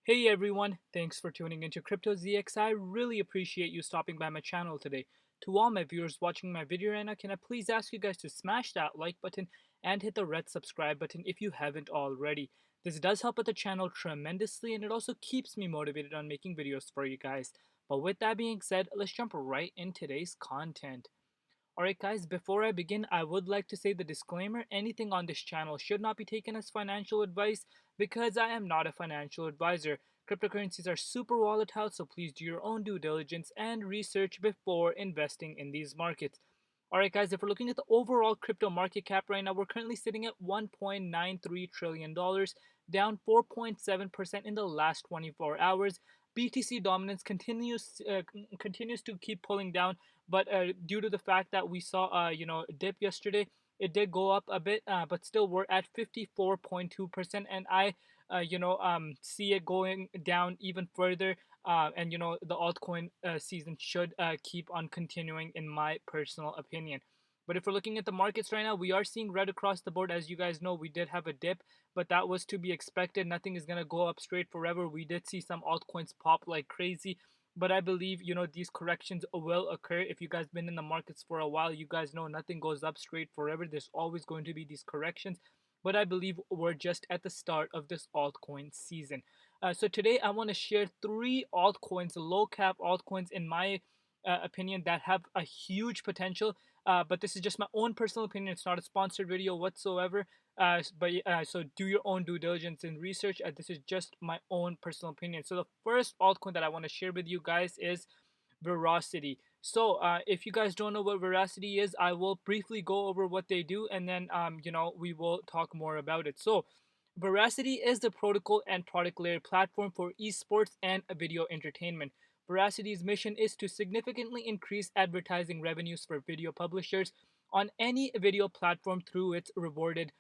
Hey everyone, thanks for tuning into Crypto ZX. I really appreciate you stopping by my channel today. To all my viewers watching my video right now, can I please ask you guys to smash that like button and hit the red subscribe button if you haven't already. This does help out the channel tremendously and it also keeps me motivated on making videos for you guys. But with that being said, let's jump right in today's content. Alright guys, before I begin, I would like to say the disclaimer, anything on this channel should not be taken as financial advice because I am not a financial advisor. Cryptocurrencies are super volatile, so please do your own due diligence and research before investing in these markets. Alright guys, if we're looking at the overall crypto market cap right now, we're currently sitting at $1.93 trillion, down 4.7% in the last 24 hours. BTC dominance continues to keep pulling down, but due to the fact that we saw a dip yesterday, it did go up a bit, but still we're at 54.2%, and I see it going down even further. And the altcoin season should keep on continuing, in my personal opinion. But if we're looking at the markets right now, we are seeing red across the board. As you guys know, we did have a dip, but that was to be expected. Nothing is gonna go up straight forever. We did see some altcoins pop like crazy, but I believe these corrections will occur. If you guys been in the markets for a while, you guys know nothing goes up straight forever. There's always going to be these corrections, but I believe we're just at the start of this altcoin season. So today I want to share three altcoins, low cap altcoins, in my opinion, that have a huge potential. But this is just my own personal opinion. It's not a sponsored video whatsoever. So do your own due diligence and research. This is just my own personal opinion. So the first altcoin that I want to share with you guys is VEROcity. So if you guys don't know what VERASITY is, I will briefly go over what they do, and then we will talk more about it. So VERASITY is the protocol and product layer platform for esports and video entertainment. VERASITY's mission is to significantly increase advertising revenues for video publishers on any video platform through its rewarded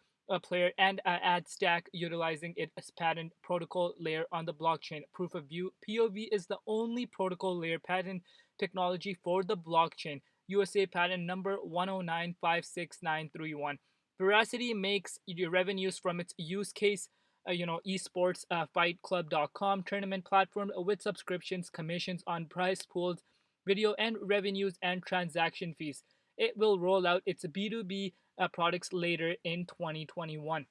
player and ad stack, utilizing it as patent protocol layer on the blockchain. Proof of view (POV) is the only protocol layer patent technology for the blockchain. USA patent number 109,56931. VERASITY makes your revenues from its use case, esports, fightclub.com tournament platform with subscriptions, commissions on prize pools, video and revenues, and transaction fees. It will roll out its B2B products later in 2021.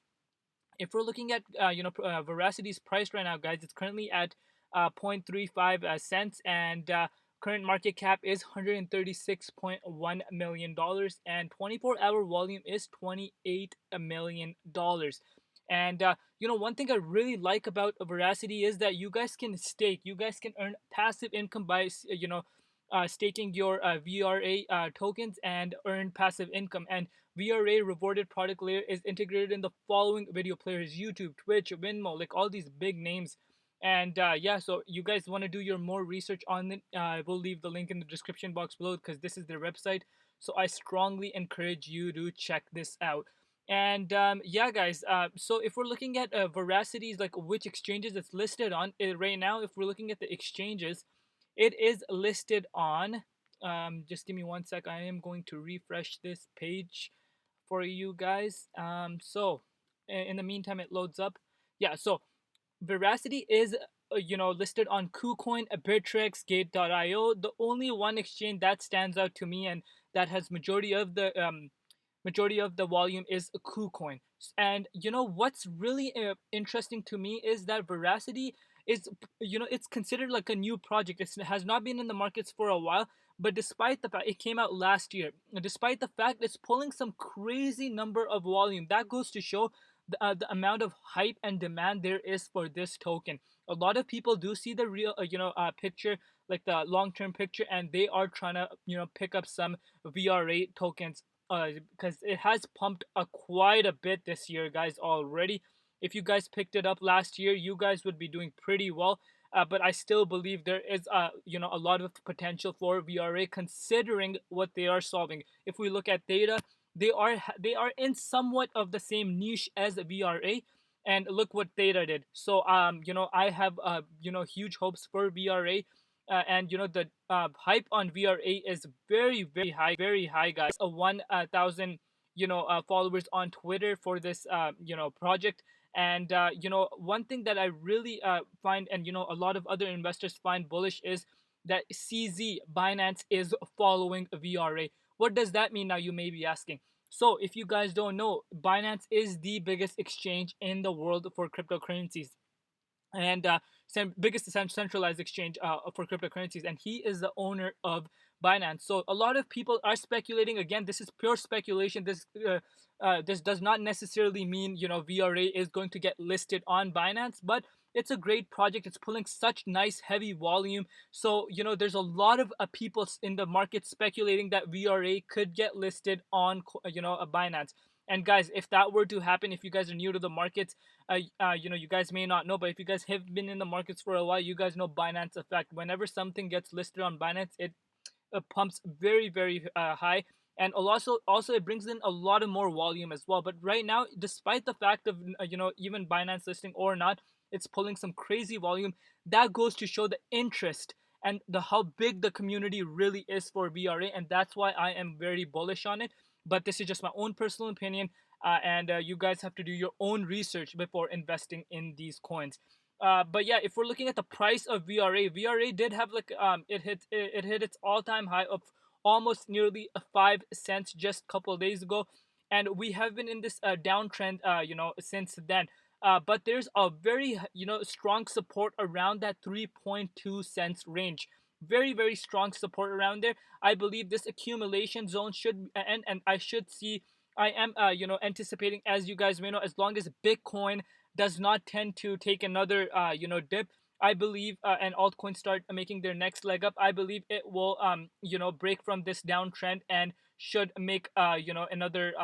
If we're looking at VERASITY's price right now, guys, it's currently at 0.35 cents, and current market cap is $136.1 million, and 24-hour volume is $28 million. And one thing I really like about VERASITY is that you guys can stake. You guys can earn passive income by staking your VRA tokens and earn passive income. And VRA rewarded product layer is integrated in the following video players: YouTube, Twitch, Venmo, like all these big names. And yeah, so you guys want to do your more research on it, I will leave the link in the description box below, because this is their website. So I strongly encourage you to check this out. And yeah, guys, so if we're looking at VERASITY's, like which exchanges it's listed on right now, if we're looking at the exchanges, it is listed on, just give me one sec, I am going to refresh this page for you guys. So in the meantime it loads up. Yeah, so VERASITY is listed on KuCoin, Bittrex, Gate.io. The only one exchange that stands out to me and that has majority of the volume is KuCoin. And what's really interesting to me is that VERASITY is, it's considered like a new project. It has not been in the markets for a while, but despite the fact it came out last year, despite the fact it's pulling some crazy number of volume, that goes to show the amount of hype and demand there is for this token. A lot of people do see the real picture, like the long-term picture, and they are trying to pick up some VRA tokens, because it has pumped quite a bit this year, guys, already. If you guys picked it up last year, you guys would be doing pretty well. But I still believe there is a lot of potential for VRA, considering what they are solving. If we look at data, they are in somewhat of the same niche as VRA, and look what data did. So I have huge hopes for VRA. And the hype on VRA is very, very high, guys. 1,000 followers on Twitter for this project, And one thing that I really find, and a lot of other investors find bullish, is that CZ Binance is following VRA. What does that mean now, you may be asking? So if you guys don't know, Binance is the biggest exchange in the world for cryptocurrencies, and biggest centralized exchange for cryptocurrencies, and he is the owner of Binance. So a lot of people are speculating. Again, this is pure speculation. This does not necessarily mean VRA is going to get listed on Binance, but it's a great project. It's pulling such nice heavy volume. So there's a lot of people in the market speculating that VRA could get listed on a Binance. And guys, if that were to happen, if you guys are new to the markets, you guys may not know, but if you guys have been in the markets for a while, you guys know Binance effect. Whenever something gets listed on Binance, it pumps very, very high, and also it brings in a lot of more volume as well. But right now, despite the fact of even Binance listing or not, it's pulling some crazy volume. That goes to show the interest and the how big the community really is for VRA, and that's why I am very bullish on it. But this is just my own personal opinion, and you guys have to do your own research before investing in these coins. But yeah, if we're looking at the price of VRA did have like it hit its all-time high of almost nearly 5 cents just a couple of days ago, and we have been in this downtrend since then. But there's a very strong support around that 3.2 cents range. Very, very strong support around there. I believe this accumulation zone should end, and I am anticipating, as you guys may know, as long as Bitcoin does not tend to take another dip, I believe, and altcoins start making their next leg up, I believe it will break from this downtrend and should make another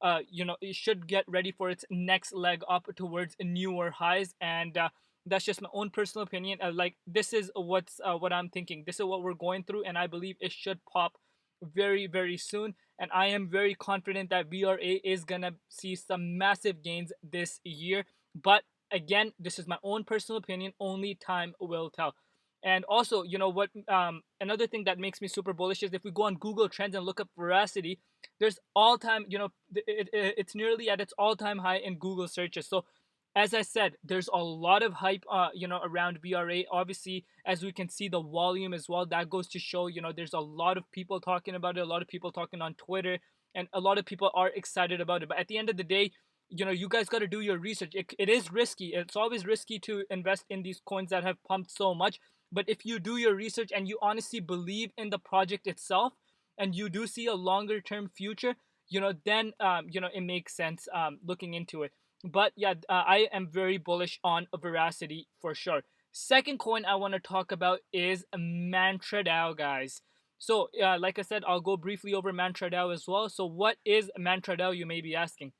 it should get ready for its next leg up towards newer highs. And that's just my own personal opinion. Like, this is what I'm thinking. This is what we're going through, and I believe it should pop very, very soon. And I am very confident that VRA is gonna see some massive gains this year. But again, this is my own personal opinion. Only time will tell. And also, what? Another thing that makes me super bullish is if we go on Google Trends and look up VERASITY, there's all time. It's nearly at its all-time high in Google searches. So, as I said, there's a lot of hype, around VRA. Obviously, as we can see, the volume as well. That goes to show, there's a lot of people talking about it. A lot of people talking on Twitter, and a lot of people are excited about it. But at the end of the day, you guys got to do your research. It is risky. It's always risky to invest in these coins that have pumped so much. But if you do your research and you honestly believe in the project itself, and you do see a longer term future, then it makes sense looking into it. But yeah, I am very bullish on VERASITY for sure. Second coin I want to talk about is MantraDAO, guys. So, like I said, I'll go briefly over MantraDAO as well. So, what is MantraDAO, you may be asking?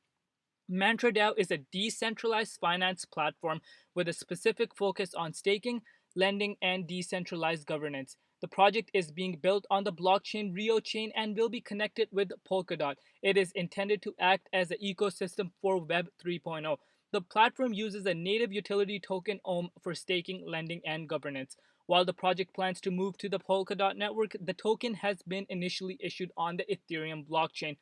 MantraDAO is a decentralized finance platform with a specific focus on staking, lending, and decentralized governance. The project is being built on the blockchain RioChain and will be connected with Polkadot. It is intended to act as an ecosystem for Web 3.0. The platform uses a native utility token OM for staking, lending, and governance. While the project plans to move to the Polkadot network, the token has been initially issued on the Ethereum blockchain.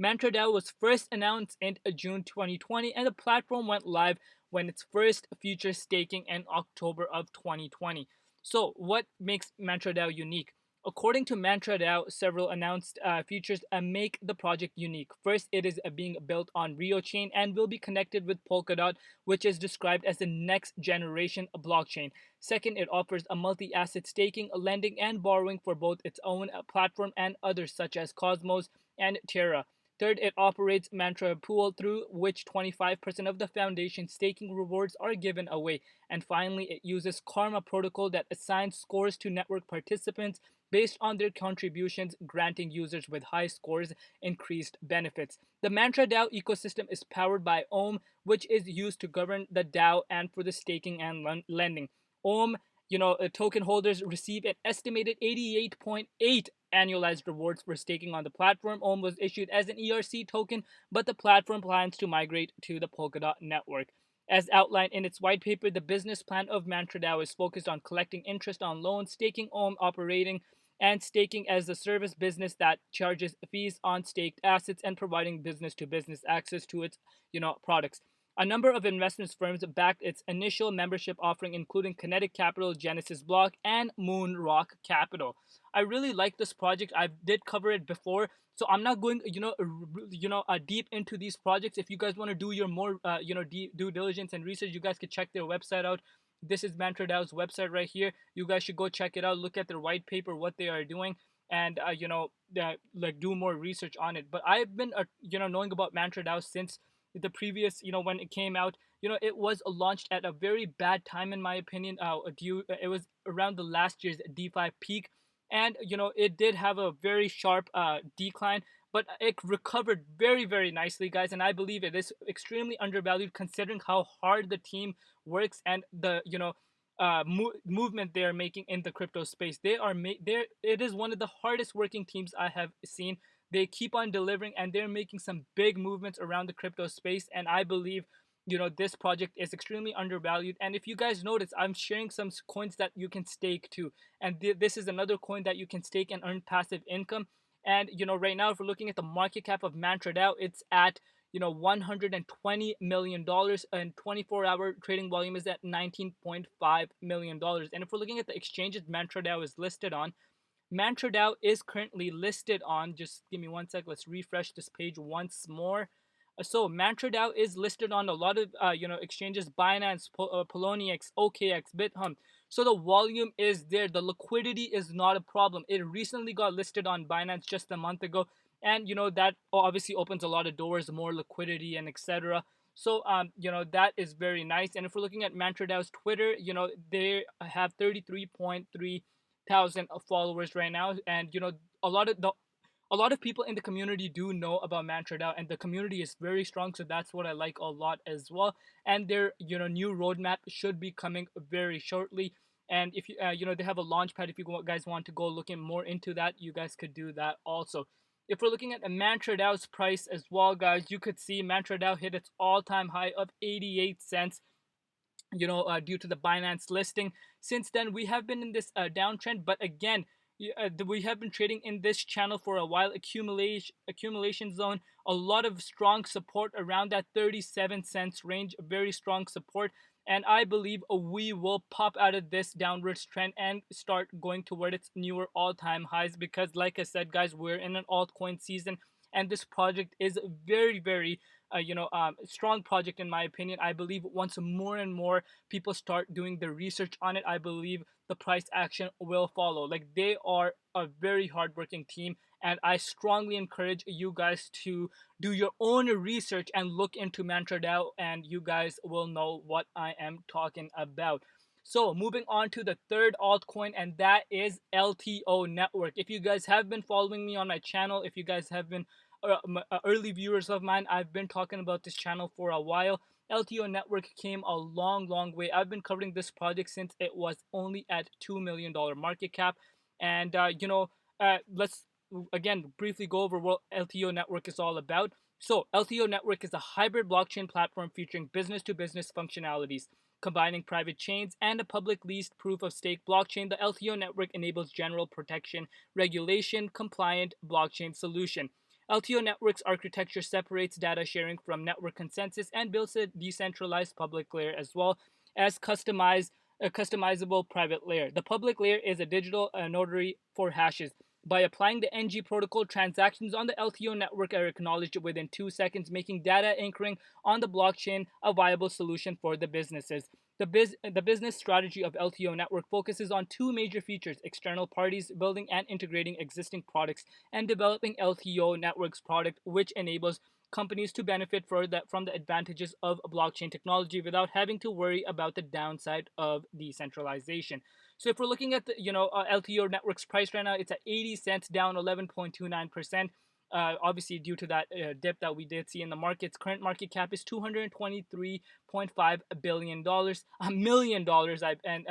MantraDAO was first announced in June 2020, and the platform went live when its first featured staking in October of 2020. So, what makes MantraDAO unique? According to MantraDAO, several announced features make the project unique. First, it is being built on RioChain and will be connected with Polkadot, which is described as the next generation blockchain. Second, it offers a multi-asset staking, lending, and borrowing for both its own platform and others such as Cosmos and Terra. Third, it operates Mantra Pool, through which 25% of the foundation staking rewards are given away. And finally, it uses Karma Protocol that assigns scores to network participants based on their contributions, granting users with high scores increased benefits. The MantraDAO ecosystem is powered by OM, which is used to govern the DAO and for the staking and lending. OM, token holders receive an estimated 88.8 annualized rewards for staking on the platform. OM was issued as an ERC token, but the platform plans to migrate to the Polkadot network. As outlined in its white paper, the business plan of MantraDAO is focused on collecting interest on loans, staking OM, operating and staking as a service business that charges fees on staked assets, and providing business to business access to its products. A number of investment firms backed its initial membership offering, including Kinetic Capital, Genesis Block, and Moon Rock Capital. I really like this project. I did cover it before, so I'm not going, deep into these projects. If you guys want to do your more, due diligence and research, you guys could check their website out. This is MantraDAO's website right here. You guys should go check it out. Look at their white paper, what they are doing, and like do more research on it. But I've been, knowing about MantraDAO since the previous, when it came out. It was launched at a very bad time in my opinion. It was around the last year's DeFi peak, and it did have a very sharp decline, but it recovered very, very nicely, guys. And I believe it is extremely undervalued considering how hard the team works and the movement they are making in the crypto space. It is one of the hardest working teams I have seen. They keep on delivering, and they're making some big movements around the crypto space. And I believe this project is extremely undervalued. And if you guys notice, I'm sharing some coins that you can stake too, and this is another coin that you can stake and earn passive income. And right now, if we're looking at the market cap of MantraDAO, it's at $120 million, and 24-hour trading volume is at $19.5 million. And if we're looking at the exchanges MantraDAO is listed on, MantraDAO is currently listed on, just give me one sec, let's refresh this page once more. So MantraDAO is listed on a lot of exchanges: Binance, Poloniex, OKX, BitHum. So the volume is there. The liquidity is not a problem. It recently got listed on Binance just a month ago, and that obviously opens a lot of doors, more liquidity, and etc. So that is very nice. And if we're looking at MantraDAO's Twitter, they have 33.3 thousand followers right now, and a lot of the a lot of people in the community do know about MantraDAO, and the community is very strong. So that's what I like a lot as well. And their new roadmap should be coming very shortly. And if you they have a launch pad. If you guys want to go looking more into that, you guys could do that also. If we're looking at the MantraDAO's price as well, guys, you could see MantraDAO hit its all-time high of 88 cents, due to the Binance listing. Since then, we have been in this downtrend, but again, we have been trading in this channel for a while. Accumulation zone, a lot of strong support around that 37 cents range, very strong support. And I believe we will pop out of this downwards trend and start going toward its newer all-time highs, because like I said, guys, we're in an altcoin season, and this project is very, very strong project in my opinion. I believe once more and more people start doing the research on it, I believe the price action will follow. Like, they are a very hardworking team, and I strongly encourage you guys to do your own research and look into MantraDAO, and you guys will know what I am talking about. So moving on to the third altcoin, and that is LTO Network. If you guys have been following me on my channel, if you guys have been early viewers of mine, I've been talking about this channel for a while. LTO Network came a long way. I've been covering this project since it was only at $2 million market cap. And let's again briefly go over what LTO Network is all about. So LTO Network is a hybrid blockchain platform featuring business-to-business functionalities. Combining private chains and a public leased proof of stake blockchain, the LTO Network enables general protection, regulation, compliant blockchain solution. LTO Network's architecture separates data sharing from network consensus and builds a decentralized public layer as well as a customizable private layer. The public layer is a digital notary for hashes. By applying the NG protocol, transactions on the LTO network are acknowledged within 2 seconds, making data anchoring on the blockchain a viable solution for the businesses. The business strategy of LTO Network focuses on two major features: external parties building and integrating existing products, and developing LTO Network's product, which enables companies to benefit from the advantages of blockchain technology without having to worry about the downside of decentralization. So if we're looking at the LTO Network's price right now, it's at 80 cents, down 11.29%. Obviously, due to that dip that we did see in the markets. Current market cap is $223.5 billion, $1 million, and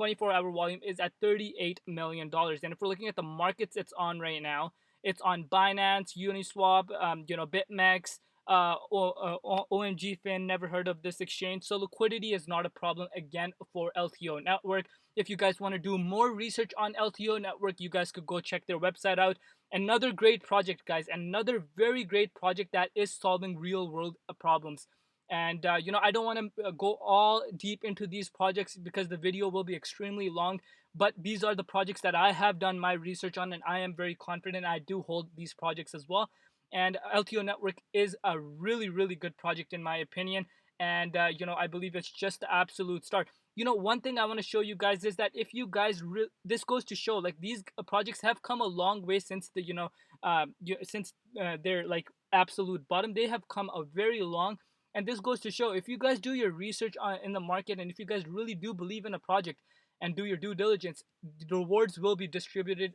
24-hour volume is at $38 million. And if we're looking at the markets it's on right now, it's on Binance, Uniswap, BitMEX, OMG Fin, never heard of this exchange. So liquidity is not a problem again for LTO Network. If you guys want to do more research on LTO Network, you guys could go check their website out. Another great project, guys, another very great project that is solving real world problems. And I don't want to go all deep into these projects because the video will be extremely long, but these are the projects that I have done my research on, and I am very confident I do hold these projects as well. And LTO Network is a really, really good project in my opinion. And I believe it's just the absolute start. One thing I want to show you guys is that if you guys this goes to show, like, these projects have come a long way since the since they're like absolute bottom. They have come a very long. And this goes to show, if you guys do your research in the market, and if you guys really do believe in a project and do your due diligence, the rewards will be distributed.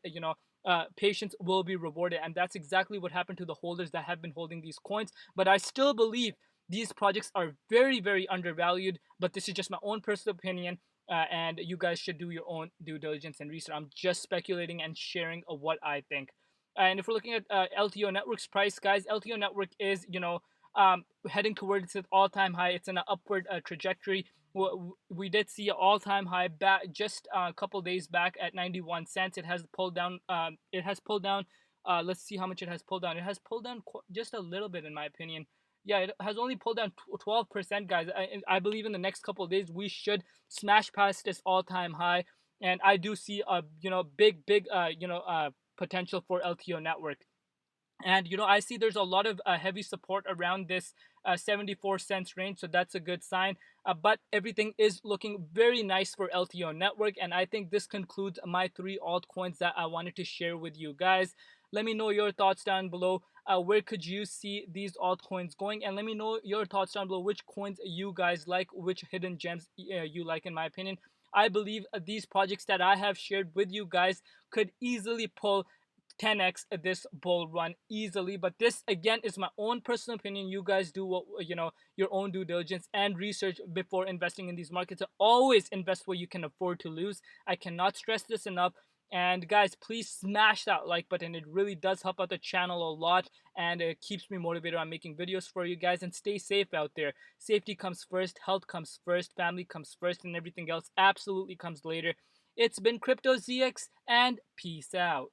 Patience will be rewarded, and that's exactly what happened to the holders that have been holding these coins. But I still believe these projects are very, very undervalued. But this is just my own personal opinion. And you guys should do your own due diligence and research. I'm just speculating and sharing what I think. And if we're looking at LTO Network's price, guys, LTO Network is, heading towards its all-time high. It's in an upward trajectory. We did see an all-time high back just a couple days back at 91 cents. It has pulled down. Let's see how much it has pulled down. It has pulled down just a little bit, in my opinion. Yeah, it has only pulled down 12%, guys. I believe in the next couple of days we should smash past this all-time high, and I do see a big potential for LTO Network. And I see there's a lot of heavy support around this 74 cents range, so that's a good sign. But everything is looking very nice for LTO Network, and I think this concludes my 3 altcoins that I wanted to share with you guys. Let me know your thoughts down below. Where could you see these altcoins going? And let me know your thoughts down below, which coins you guys like, which hidden gems you like. In my opinion, I believe these projects that I have shared with you guys could easily pull 10x this bull run easily. But this again is my own personal opinion. You guys do what your own due diligence and research before investing in these markets. Always invest what you can afford to lose. I cannot stress this enough. And guys, please smash that like button. It really does help out the channel a lot, and it keeps me motivated on making videos for you guys. And stay safe out there. Safety comes first, health comes first, family comes first, and everything else absolutely comes later. It's been Crypto ZX, and peace out.